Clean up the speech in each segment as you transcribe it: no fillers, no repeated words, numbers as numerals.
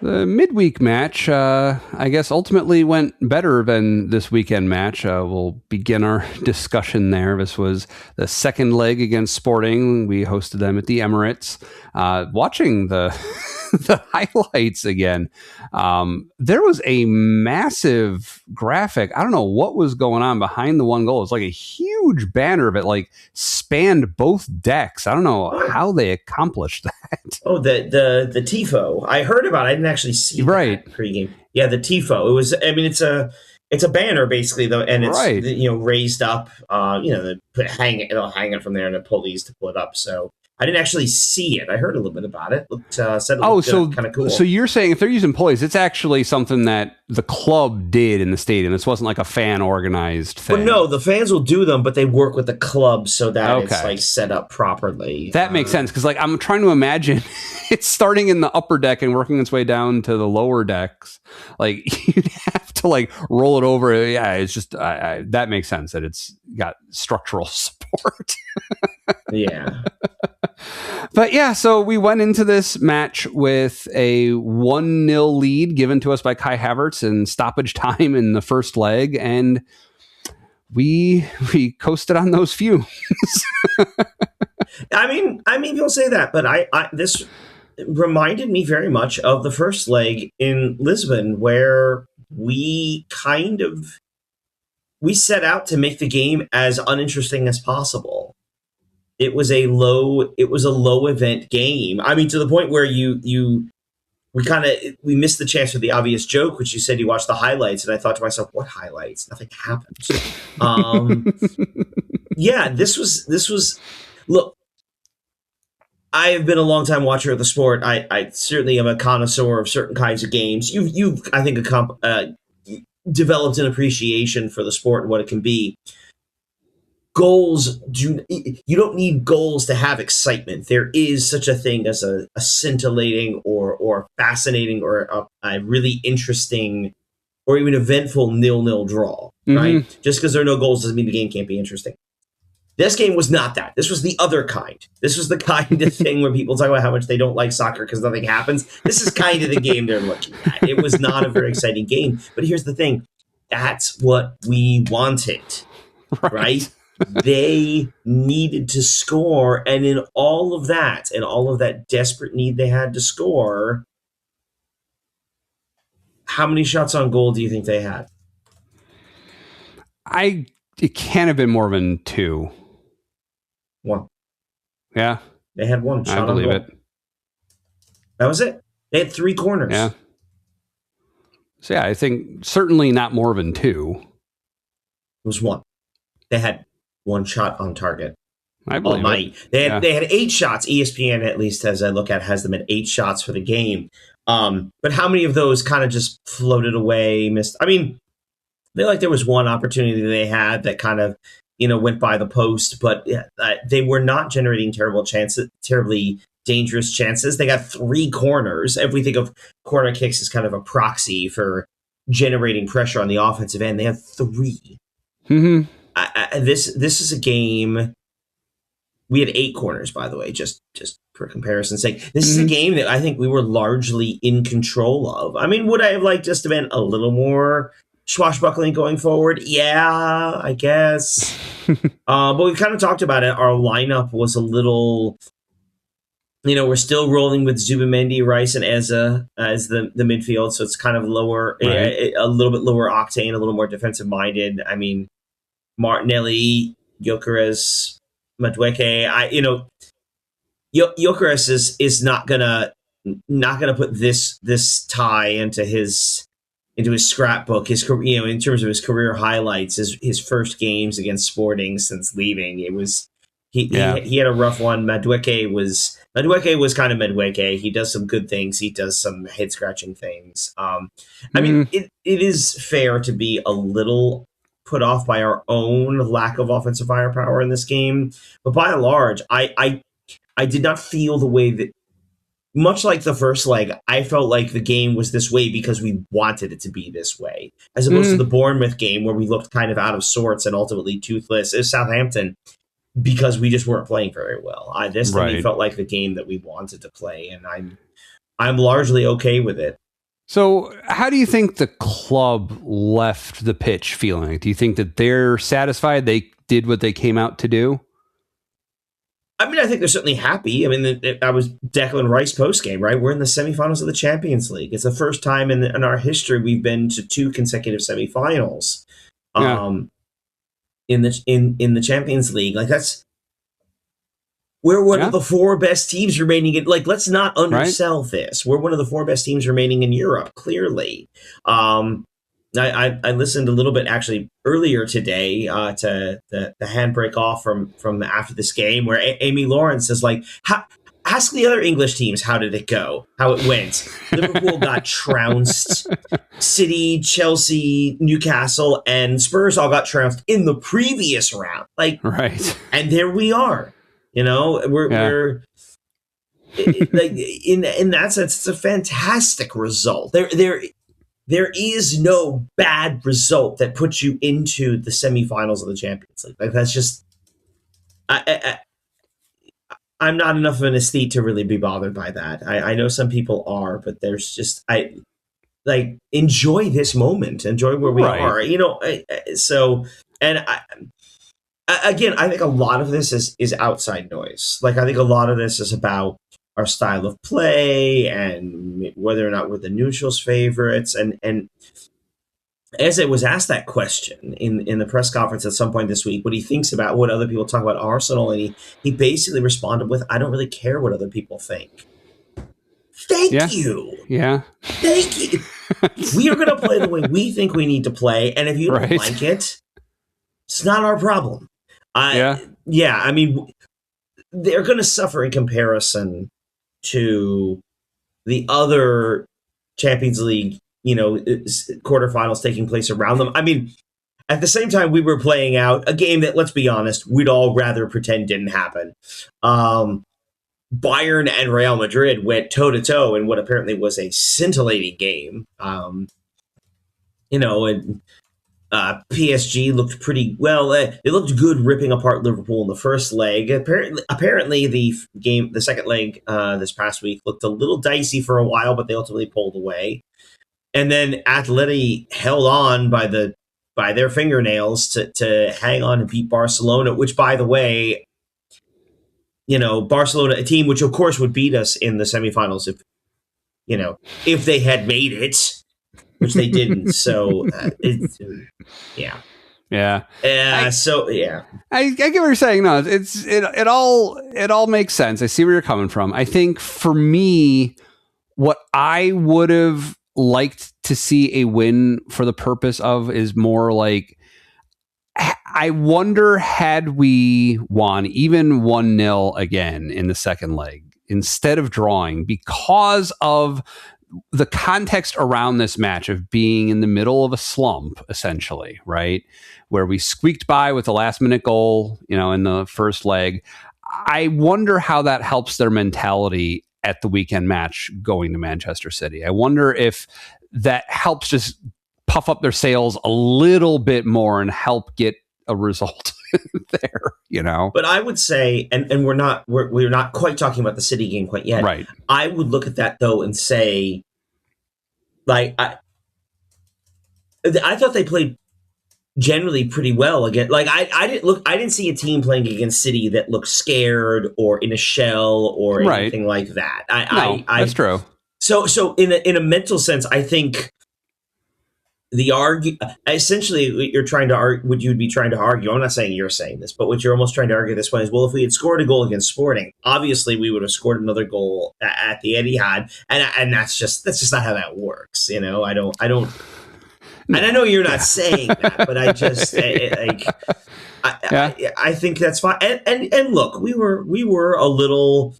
The midweek match, I guess, ultimately went better than this weekend match. We'll begin our discussion there. This was the second leg against Sporting. We hosted them at the Emirates. Watching the the highlights again, there was a massive graphic. I don't know what was going on behind the one goal. It's like a huge banner that like spanned both decks. I don't know how they accomplished that. Oh, the tifo. I heard about it. I didn't actually see that pregame. Yeah, the tifo. It was. I mean, it's a banner basically though, and it's raised up. They hang it from there and pulleys to pull it up. So I didn't actually see it. I heard a little bit about it. Said it looked kind of cool. So you're saying if they're using pulleys, it's actually something that the club did in the stadium. This wasn't like a fan organized thing. Well, no, the fans will do them, but they work with the club so that it's like set up properly. That makes sense because like I'm trying to imagine it's starting in the upper deck and working its way down to the lower decks. Like you'd have to like roll it over. Yeah, it's just that makes sense that it's got structural support. Yeah. But yeah, so we went into this match with a 1-0 lead given to us by Kai Havertz in stoppage time in the first leg, and we coasted on those fumes. I mean, people say that, but I this reminded me very much of the first leg in Lisbon, where we set out to make the game as uninteresting as possible. It was a low event game. I mean, to the point where we missed the chance for the obvious joke, which you said you watched the highlights, and I thought to myself, what highlights? Nothing happens. Yeah, this was look. I have been a long time watcher of the sport. I certainly am a connoisseur of certain kinds of games. You've I think developed an appreciation for the sport and what it can be. You don't need goals to have excitement. There is such a thing as a scintillating or fascinating or a really interesting or even eventful 0-0 draw, right? Just because there are no goals doesn't mean the game can't be interesting. This game was not that. This was the other kind. This was the kind of thing where people talk about how much they don't like soccer because nothing happens. This is kind of the game they're looking at. It was not a very exciting game. But here's the thing. That's what we wanted, right? They needed to score, and in all of that desperate need they had to score, how many shots on goal do you think they had? It can't have been more than 2. 1. Yeah. They had 1 shot on goal. I believe it. That was it. They had 3 corners. Yeah. So yeah, I think certainly not more than 2. It was 1. They had 1 shot on target. I believe it. They had 8 shots. ESPN, at least as I look at, has them at 8 shots for the game. But how many of those kind of just floated away, missed? I mean, there was one opportunity they had that kind of, went by the post, but they were not generating terribly dangerous chances. They got 3 corners. If we think of corner kicks as kind of a proxy for generating pressure on the offensive end, they have 3. Mm-hmm. This is a game. We had 8 corners, by the way, just for comparison's sake. This is a game that I think we were largely in control of. I mean, would I have liked us to have been a little more swashbuckling going forward? Yeah, I guess. But we've kind of talked about it. Our lineup was a little, we're still rolling with Zubimendi, Rice, and Eza as the midfield, so it's kind of lower, a little bit lower octane, a little more defensive minded. I mean, Martinelli, Gyökeres, Madueke. Gyökeres is not gonna put this tie into his scrapbook. His career, in terms of his career highlights, his first games against Sporting since leaving. It was he had a rough one. Madueke was kind of Madueke. He does some good things. He does some head scratching things. I mean, it is fair to be a little put off by our own lack of offensive firepower in this game, but by and large, I did not feel the way that, much like the first leg, I felt like the game was this way because we wanted it to be this way, as opposed to the Bournemouth game where we looked kind of out of sorts and ultimately toothless. It was Southampton because we just weren't playing very well. This to me felt like the game that we wanted to play, and I'm largely okay with it. So, how do you think the club left the pitch feeling? Do you think that they're satisfied they did what they came out to do? I mean, I think they're certainly happy. I mean, I was Declan Rice post game, right? We're in the semifinals of the Champions League. It's the first time in our history we've been to two consecutive semifinals. Yeah. In the Champions League, like we're one of the four best teams remaining in. Like, let's not undersell this. We're one of the four best teams remaining in Europe. Clearly, I listened a little bit actually earlier today to the handbrake off from after this game where Amy Lawrence is like, ask the other English teams how did it go, how it went. Liverpool got trounced. City, Chelsea, Newcastle, and Spurs all got trounced in the previous round. Like, right, and there we are. You know, we're like in that sense, it's a fantastic result. There is no bad result that puts you into the semifinals of the Champions League. Like, that's just, I'm not enough of an aesthete to really be bothered by that. I know some people are, but there's just, enjoy this moment, enjoy where we are, you know. Again, I think a lot of this is outside noise. Like, I think a lot of this is about our style of play and whether or not we're the neutrals' favorites. And as I was asked that question in the press conference at some point this week, what he thinks about what other people talk about Arsenal, and he basically responded with, "I don't really care what other people think." Thank you. Yeah. Thank you. We are going to play the way we think we need to play, and if you don't like it, it's not our problem. I mean, they're going to suffer in comparison to the other Champions League, quarterfinals taking place around them. I mean, at the same time, we were playing out a game that, let's be honest, we'd all rather pretend didn't happen. Bayern and Real Madrid went toe-to-toe in what apparently was a scintillating game. And PSG looked pretty well. They looked good ripping apart Liverpool in the first leg. Apparently the second leg this past week looked a little dicey for a while, but they ultimately pulled away. And then Atleti held on by their fingernails to hang on and beat Barcelona, which, by the way, Barcelona, a team which of course would beat us in the semifinals if they had made it, which they didn't. So yeah. So yeah, I get what you're saying. No, it all makes sense. I see where you're coming from. I think for me, what I would have liked to see a win for the purpose of is more like, I wonder, had we won even 1-0 again in the second leg instead of drawing, because of the context around this match of being in the middle of a slump, essentially, right? Where we squeaked by with the last minute goal, in the first leg. I wonder how that helps their mentality at the weekend match going to Manchester City. I wonder if that helps just puff up their sails a little bit more and help get a result there, But I would say, and we're not quite talking about the City game quite yet. Right. I would look at that though and say, like, I thought they played generally pretty well again. Like, I didn't see a team playing against City that looked scared or in a shell or anything like that. That's true. So in a mental sense, I think essentially what you're trying to argue, what you'd be trying to argue, I'm not saying you're saying this, but what you're almost trying to argue this one is, well, if we had scored a goal against Sporting, obviously we would have scored another goal at the Etihad, and that's just not how that works. I don't. And I know you're not saying that, but I just I think that's fine. And look, we were a little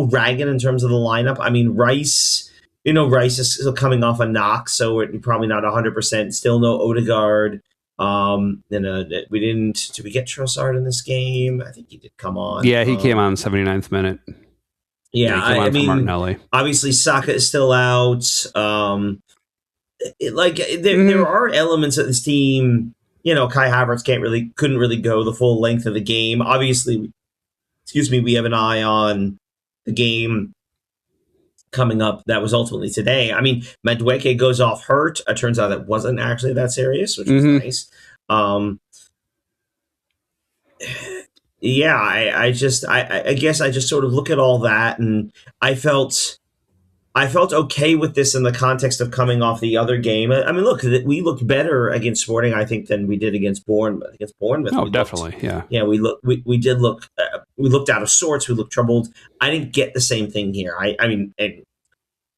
ragged in terms of the lineup. I mean, Rice is still coming off a knock, so we're probably not 100%. Still no Odegaard. We didn't. Did we get Trossard in this game? I think he did come on. Yeah, he came on 79th minute. Yeah, I mean, Martinelli. Obviously Saka is still out. There are elements of this team. Kai Havertz couldn't really go the full length of the game. Obviously, we have an eye on the game coming up that was ultimately today. I mean, Madueke goes off hurt. It turns out it wasn't actually that serious, which was nice. Yeah, I guess I just sort of look at all that, and I felt okay with this in the context of coming off the other game. I mean, look, we looked better against Sporting, I think, than we did against Bournemouth. Against Bournemouth, oh, definitely, yeah. We did look, we looked out of sorts. We looked troubled. I didn't get the same thing here. I mean,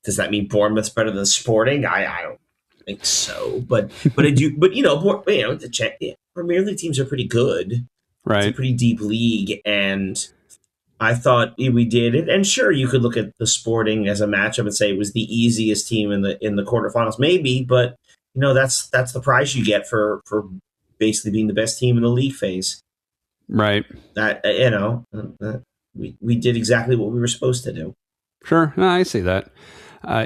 does that mean Bournemouth's better than Sporting? I don't think so. But I do. But the Premier League teams are pretty good. Right. It's a pretty deep league, and I thought we did it. And sure, you could look at the Sporting as a matchup and say it was the easiest team in the quarterfinals, maybe. But that's the prize you get for basically being the best team in the league phase. Right. That we did exactly what we were supposed to do. Sure, no, I see that.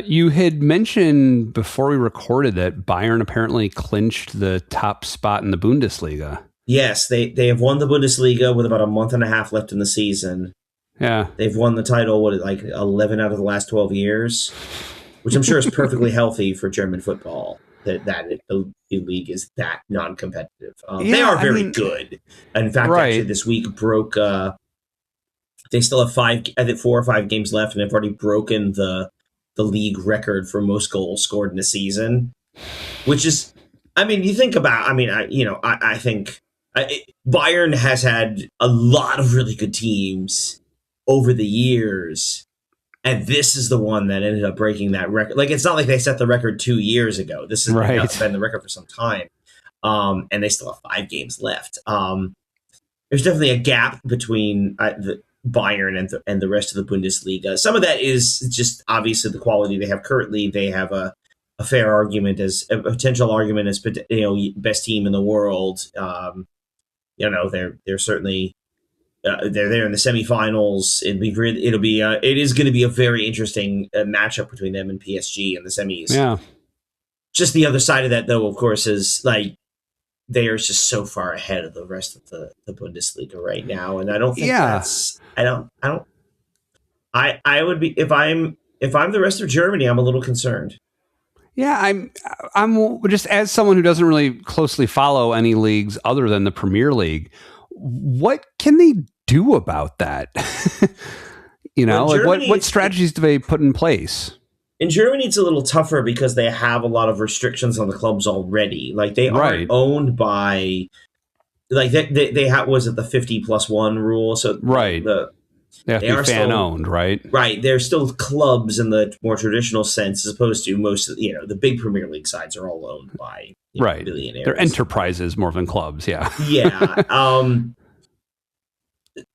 You had mentioned before we recorded that Bayern apparently clinched the top spot in the Bundesliga. Yes, they have won the Bundesliga with about a month and a half left in the season. Yeah. They've won the title, 11 out of the last 12 years, which I'm sure is perfectly healthy for German football, that the league is that non-competitive. They are very good. In fact, actually, this week broke... they still have 4 or 5 games left, and they've already broken the league record for most goals scored in a season, which is... I mean, you think about... I mean, I think... Bayern has had a lot of really good teams over the years, and this is the one that ended up breaking that record. It's not like they set the record 2 years ago. This has been the record for some time, and they still have 5 games left. There's definitely a gap between the Bayern and the rest of the Bundesliga. Some of that is just obviously the quality they have currently. They have a fair argument as a potential argument as best team in the world. They're certainly they're there in the semifinals. It is going to be a very interesting matchup between them and PSG in the semis. Yeah. Just the other side of that, though, of course, is they are just so far ahead of the rest of the Bundesliga right now, and I don't think that's. I would be if I'm the rest of Germany, I'm a little concerned. Yeah, I'm just, as someone who doesn't really closely follow any leagues other than the Premier League, what can they do about that? What strategies do they put in place? In Germany, it's a little tougher because they have a lot of restrictions on the clubs already. They aren't owned by, they have, was it the 50+1 rule? So they have to be fan owned, right? Right. They're still clubs in the more traditional sense, as opposed to most of the big Premier League sides are all owned by billionaires. They're enterprises more than clubs. Yeah. Yeah.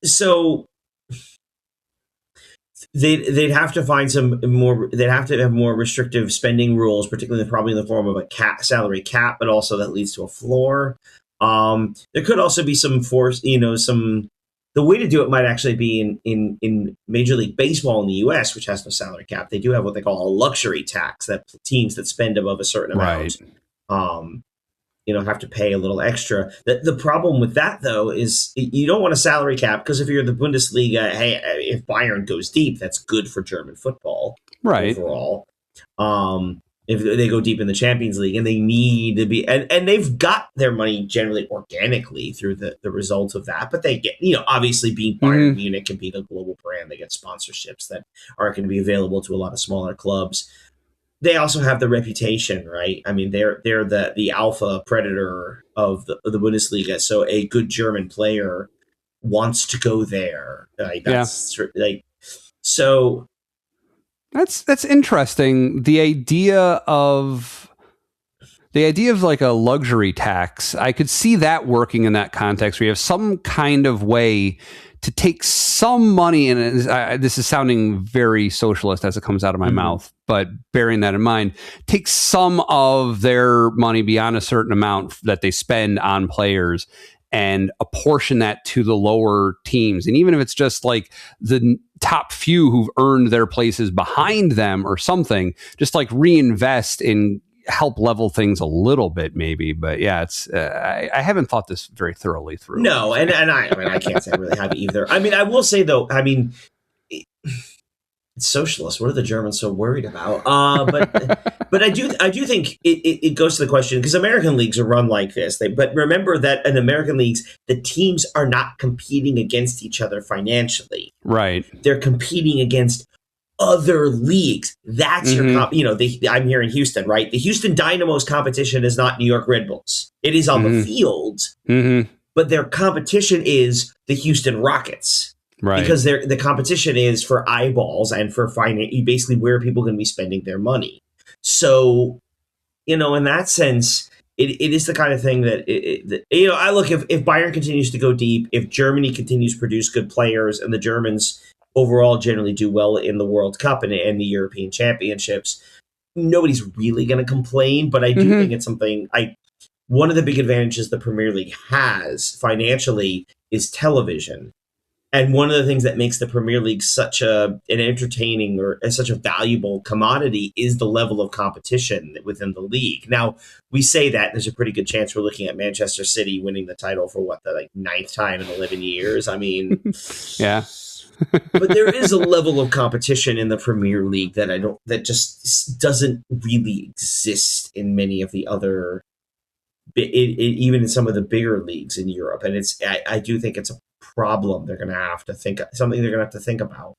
So they'd have to find they'd have to have more restrictive spending rules, particularly probably in the form of a salary cap, but also that leads to a floor. There could also be some force, the way to do it might actually be in Major League Baseball in the U.S., which has no salary cap. They do have what they call a luxury tax, that teams that spend above a certain amount, have to pay a little extra. The problem with that, though, is you don't want a salary cap, because if you're the Bundesliga, hey, if Bayern goes deep, that's good for German football overall. If they go deep in the Champions League, and they need to be, and they've got their money generally organically through the result of that, but they get, obviously being Bayern Munich and being a global brand, they get sponsorships that aren't going to be available to a lot of smaller clubs. They also have the reputation, right? I mean, they're the alpha predator of the Bundesliga, so a good German player wants to go there. So. That's interesting. The idea of like a luxury tax, I could see that working in that context, where you have some kind of way to take some money, and this is sounding very socialist as it comes out of my mouth, but bearing that in mind, take some of their money beyond a certain amount that they spend on players and apportion that to the lower teams. And even if it's just like the top few who've earned their places behind them or something, just reinvest in help level things a little bit, maybe. But yeah, it's I haven't thought this very thoroughly through. No, and I can't say I really have either. I mean, I will say though, I mean, It's socialist. What are the Germans so worried about? But I do think it goes to the question, because American leagues are run like this. But remember that in American leagues, the teams are not competing against each other financially. Right. They're competing against other leagues. That's your I'm here in Houston, right? The Houston Dynamo's competition is not New York Red Bulls. It is on the field, but their competition is the Houston Rockets. Right. Because the competition is for eyeballs and for basically where people are going to be spending their money. So, in that sense, it is the kind of thing that, I look, if Bayern continues to go deep, if Germany continues to produce good players, and the Germans overall generally do well in the World Cup and the European Championships, nobody's really going to complain. But I do think it's something, one of the big advantages the Premier League has financially is television. And one of the things that makes the Premier League such an entertaining or such a valuable commodity is the level of competition within the league. Now, we say that there's a pretty good chance we're looking at Manchester City winning the title for the ninth time in 11 years. I mean, yeah. But there is a level of competition in the Premier League that just doesn't really exist in many of the other, even in some of the bigger leagues in Europe. And I do think it's a problem they're going to have to think about.